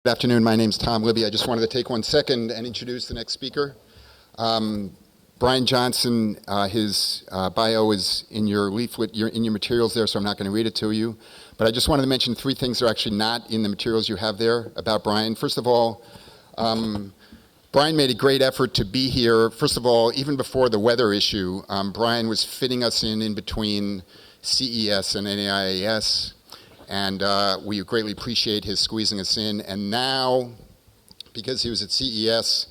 Good afternoon. My name's Tom Libby. I just wanted to take 1 second and introduce the next speaker. Brian Johnson, his bio is in your leaflet, in your materials there, so I'm not going to read it to you. But I just wanted to mention 3 things that are actually not in the materials you have there about Brian. First of all, Brian made a great effort to be here. First of all, even before the weather issue, Brian was fitting us in between CES and NAIAS. And we greatly appreciate his squeezing us in. And now, because he was at CES,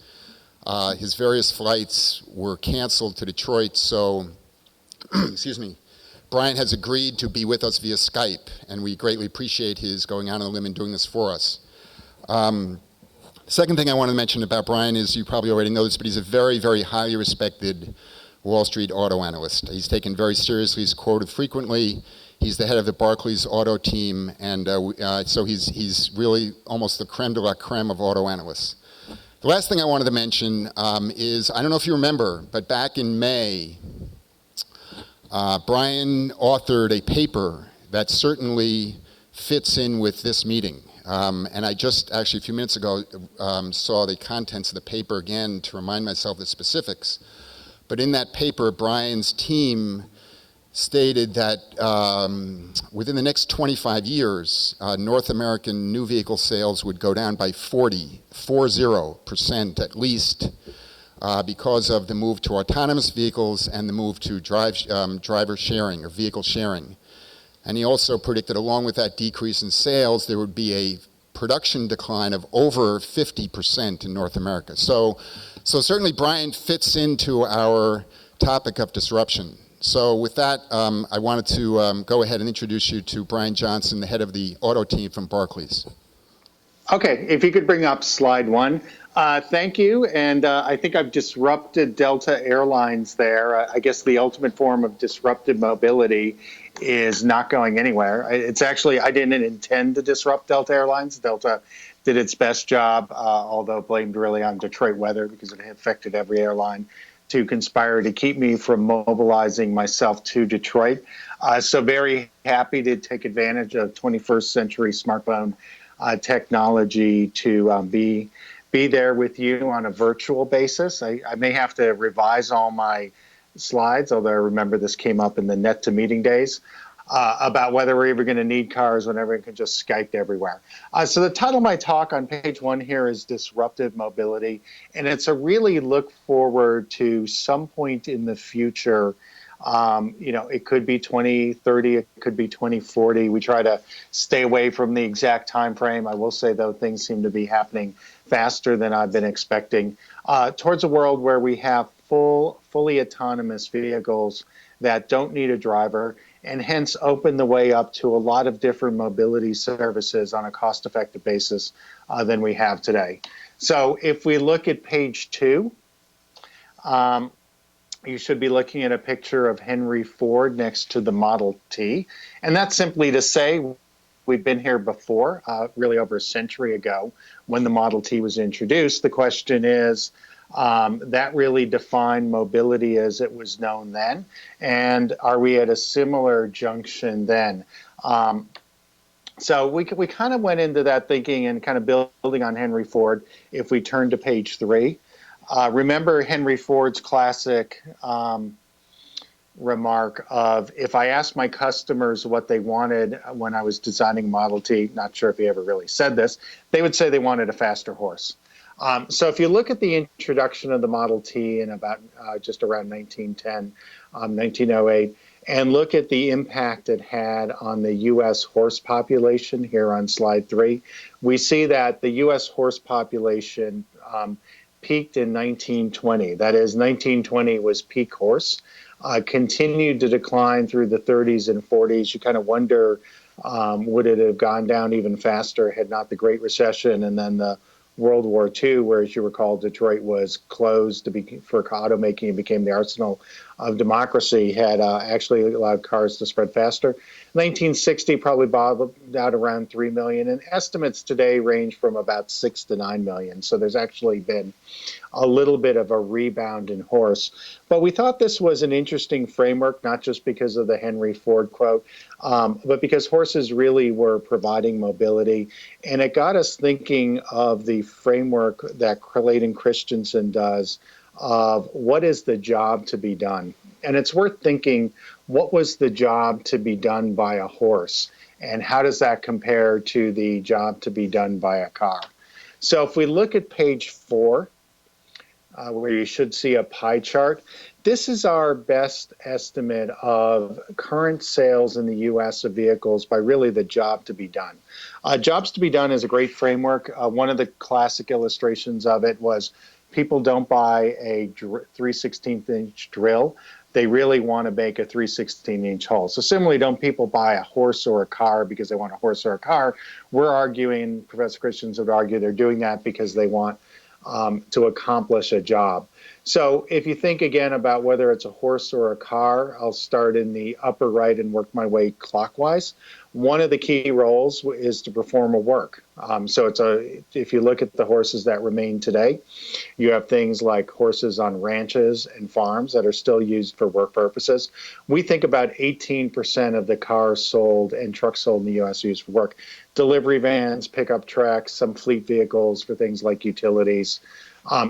his various flights were canceled to Detroit. So, excuse me, Brian has agreed to be with us via Skype. And we greatly appreciate his going out on a limb and doing this for us. Second thing I want to mention about Brian is, you probably already know this, but he's a very, very highly respected Wall Street auto analyst. He's taken very seriously. He's quoted frequently. He's the head of the Barclays auto team, and so he's really almost the creme de la creme of auto analysts. The last thing I wanted to mention is, I don't know if you remember, but back in May, Brian authored a paper that certainly fits in with this meeting. And I just, actually a few minutes ago, saw the contents of the paper again to remind myself the specifics. But in that paper, Brian's team stated that within the next 25 years, North American new vehicle sales would go down by 40% at least, because of the move to autonomous vehicles and the move to driver sharing or vehicle sharing. And he also predicted, along with that decrease in sales, there would be a production decline of over 50% in North America. So certainly Brian fits into our topic of disruption. So with that, I wanted to go ahead and introduce you to Brian Johnson, the head of the auto team from Barclays. Okay, if you could bring up slide 1. Thank you, and I think I've disrupted Delta Airlines there. I guess the ultimate form of disrupted mobility is not going anywhere. It's actually, I didn't intend to disrupt Delta Airlines. Delta did its best job, although blamed really on Detroit weather because it affected every airline, to conspire to keep me from mobilizing myself to Detroit. So very happy to take advantage of 21st century smartphone technology to be there with you on a virtual basis. I may have to revise all my slides, although I remember this came up in the net to meeting days, about whether we're ever going to need cars when everyone can just Skype everywhere. So the title of my talk on page 1 here is Disruptive Mobility, and it's a really look forward to some point in the future. It could be 2030, it could be 2040. We try to stay away from the exact time frame. I will say, though, things seem to be happening faster than I've been expecting, towards a world where we have fully autonomous vehicles that don't need a driver, and hence open the way up to a lot of different mobility services on a cost-effective basis than we have today. So if we look at page 2, you should be looking at a picture of Henry Ford next to the Model T. And that's simply to say we've been here before, really over a century ago, when the Model T was introduced. The question is, that really defined mobility as it was known then, and are we at a similar junction then? So we kind of went into that thinking and kind of building on Henry Ford. If we turn to page 3, remember Henry Ford's classic remark of, if I asked my customers what they wanted when I was designing Model T, not sure if he ever really said this, they would say they wanted a faster horse. So if you look at the introduction of the Model T in about just around 1910, 1908, and look at the impact it had on the U.S. horse population here on slide 3, we see that the U.S. horse population peaked in 1920. That is, 1920 was peak horse, continued to decline through the 30s and 40s. You kind of wonder, would it have gone down even faster had not the Great Recession and then the World War II, where, as you recall, Detroit was closed for automaking and became the arsenal of democracy, had actually allowed cars to spread faster. 1960 probably bottomed out around 3 million, and estimates today range from about 6 to 9 million. So there's actually been a little bit of a rebound in horse. But we thought this was an interesting framework, not just because of the Henry Ford quote, but because horses really were providing mobility. And it got us thinking of the framework that Clayton Christensen does of what is the job to be done. And it's worth thinking, what was the job to be done by a horse? And how does that compare to the job to be done by a car? So if we look at page 4, where you should see a pie chart, this is our best estimate of current sales in the U.S. of vehicles by really the job to be done. Jobs to be done is a great framework. One of the classic illustrations of it was people don't buy a 3/16-inch drill. They really want to make a 3/16-inch hull. So similarly, don't people buy a horse or a car because they want a horse or a car? We're arguing, Professor Christensen would argue, they're doing that because they want to accomplish a job. So if you think again about whether it's a horse or a car, I'll start in the upper right and work my way clockwise. One of the key roles is to perform a work. If you look at the horses that remain today, you have things like horses on ranches and farms that are still used for work purposes. We think about 18% of the cars sold and trucks sold in the U.S. are used for work. Delivery vans, pickup trucks, some fleet vehicles for things like utilities.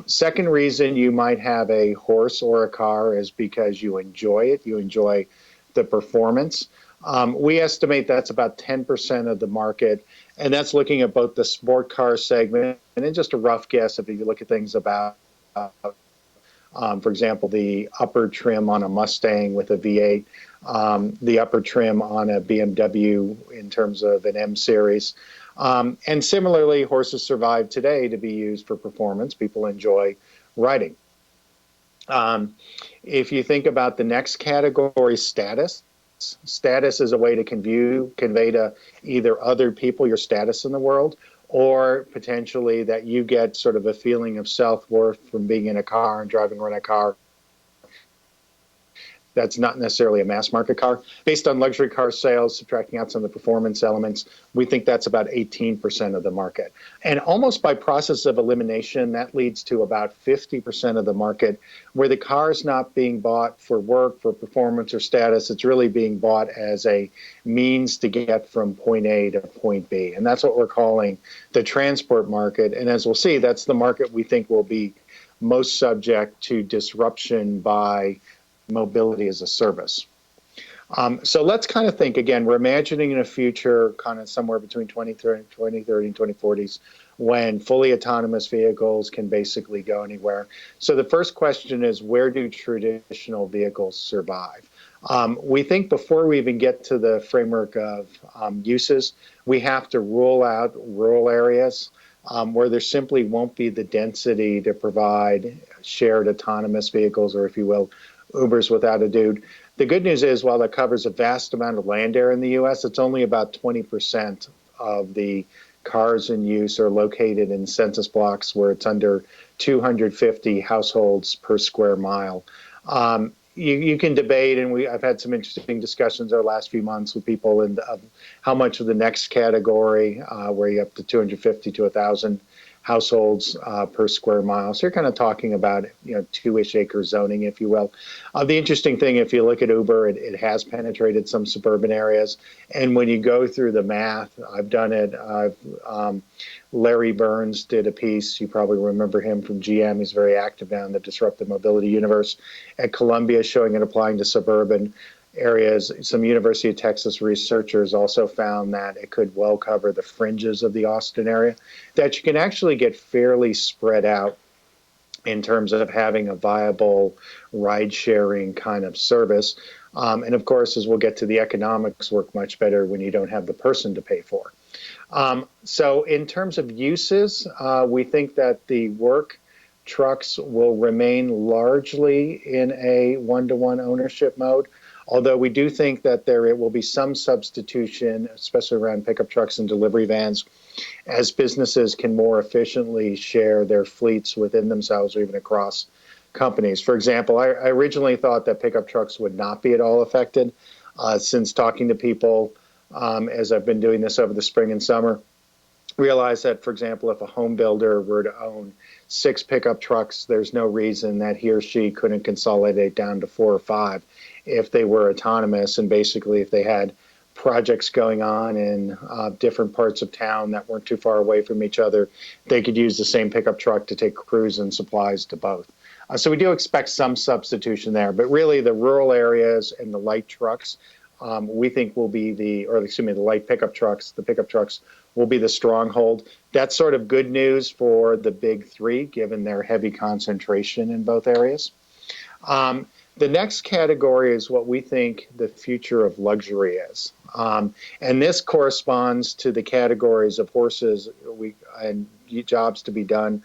Second reason you might have a horse or a car is because you enjoy it. You enjoy the performance. We estimate that's about 10% of the market, and that's looking at both the sport car segment and then just a rough guess if you look at things about, for example, the upper trim on a Mustang with a V8, the upper trim on a BMW in terms of an M series. And similarly, horses survive today to be used for performance. People enjoy riding. If you think about the next category, status. Status is a way to convey to either other people your status in the world, or potentially that you get sort of a feeling of self-worth from being in a car and driving around a car that's not necessarily a mass market car. Based on luxury car sales, subtracting out some of the performance elements, we think that's about 18% of the market. And almost by process of elimination, that leads to about 50% of the market where the car is not being bought for work, for performance or status. It's really being bought as a means to get from point A to point B. And that's what we're calling the transport market. And as we'll see, that's the market we think will be most subject to disruption by mobility as a service. So let's kind of think, again, we're imagining in a future kind of somewhere between 2030 and 2040s when fully autonomous vehicles can basically go anywhere. So the first question is, where do traditional vehicles survive? We think before we even get to the framework of uses, we have to rule out rural areas where there simply won't be the density to provide shared autonomous vehicles, or if you will, Ubers without a dude. The good news is, while that covers a vast amount of land area in the U.S., it's only about 20% of the cars in use are located in census blocks where it's under 250 households per square mile. You can debate, and I've had some interesting discussions over the last few months with people in how much of the next category, where you're up to 250 to 1,000 households per square mile. So you're kind of talking about, 2-ish acre zoning, if you will. The interesting thing, if you look at Uber, it has penetrated some suburban areas. And when you go through the math, I've done it. Larry Burns did a piece. You probably remember him from GM. He's very active now in the disruptive mobility universe at Columbia, showing it applying to suburban areas. Some University of Texas researchers also found that it could well cover the fringes of the Austin area, that you can actually get fairly spread out in terms of having a viable ride-sharing kind of service. And of course, as we'll get to, the economics work much better when you don't have the person to pay for. So in terms of uses, we think that the work trucks will remain largely in a one-to-one ownership mode, although we do think that there will be some substitution, especially around pickup trucks and delivery vans, as businesses can more efficiently share their fleets within themselves or even across companies. For example, I originally thought that pickup trucks would not be at all affected. since talking to people as I've been doing this over the spring and summer. Realize that, for example, if a home builder were to own 6 pickup trucks, there's no reason that he or she couldn't consolidate down to 4 or 5 if they were autonomous. And basically, if they had projects going on in different parts of town that weren't too far away from each other, they could use the same pickup truck to take crews and supplies to both. So we do expect some substitution there, but really the rural areas and the light trucks, we think will be the light pickup trucks, the pickup trucks will be the stronghold. That's sort of good news for the big 3, given their heavy concentration in both areas. The next category is what we think the future of luxury is. And this corresponds to the categories of horses and jobs to be done,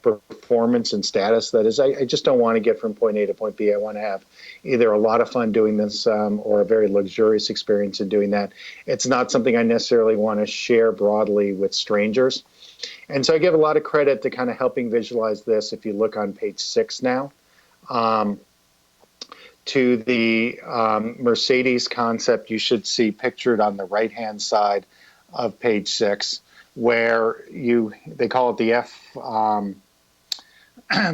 performance and status. That is, I just don't want to get from point A to point B. I want to have either a lot of fun doing this or a very luxurious experience in doing that. It's not something I necessarily want to share broadly with strangers. And so I give a lot of credit to kind of helping visualize this. If you look on page 6 now, to the Mercedes concept, you should see pictured on the right-hand side of page 6, where they call it the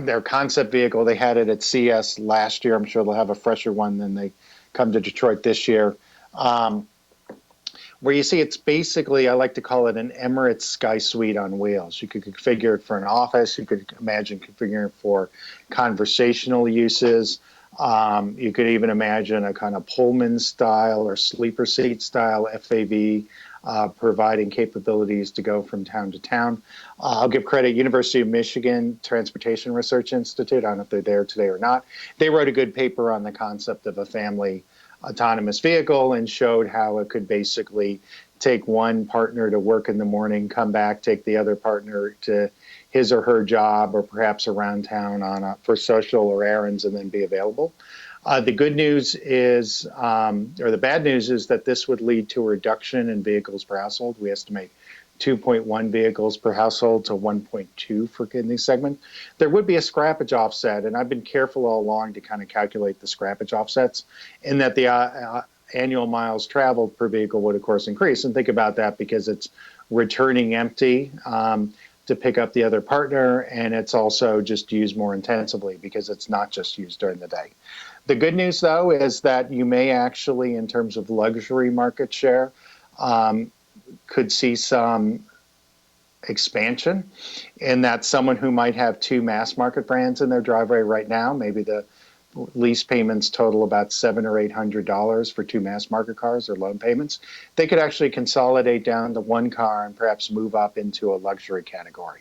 their concept vehicle. They had it at CS last year. I'm sure they'll have a fresher one than they come to Detroit this year. Where you see it's basically, I like to call it an Emirates Sky Suite on wheels. You could configure it for an office. You could imagine configuring it for conversational uses. You could even imagine a kind of Pullman style or sleeper seat style FAV, providing capabilities to go from town to town. I'll give credit, University of Michigan Transportation Research Institute. I don't know if they're there today or not. They wrote a good paper on the concept of a family autonomous vehicle and showed how it could basically take one partner to work in the morning, come back, take the other partner to his or her job, or perhaps around town for social or errands, and then be available. The good news is, or the bad news is, that this would lead to a reduction in vehicles per household. We estimate 2.1 vehicles per household to 1.2 for kidney segment. There would be a scrappage offset, and I've been careful all along to kind of calculate the scrappage offsets, in that the annual miles traveled per vehicle would, of course, increase. And think about that, because it's returning empty to pick up the other partner, and it's also just used more intensively because it's not just used during the day. The good news, though, is that you may actually, in terms of luxury market share, could see some expansion, in that someone who might have 2 mass market brands in their driveway right now, maybe the lease payments total about $700 or $800 for 2 mass market cars, or loan payments, they could actually consolidate down to 1 car and perhaps move up into a luxury category.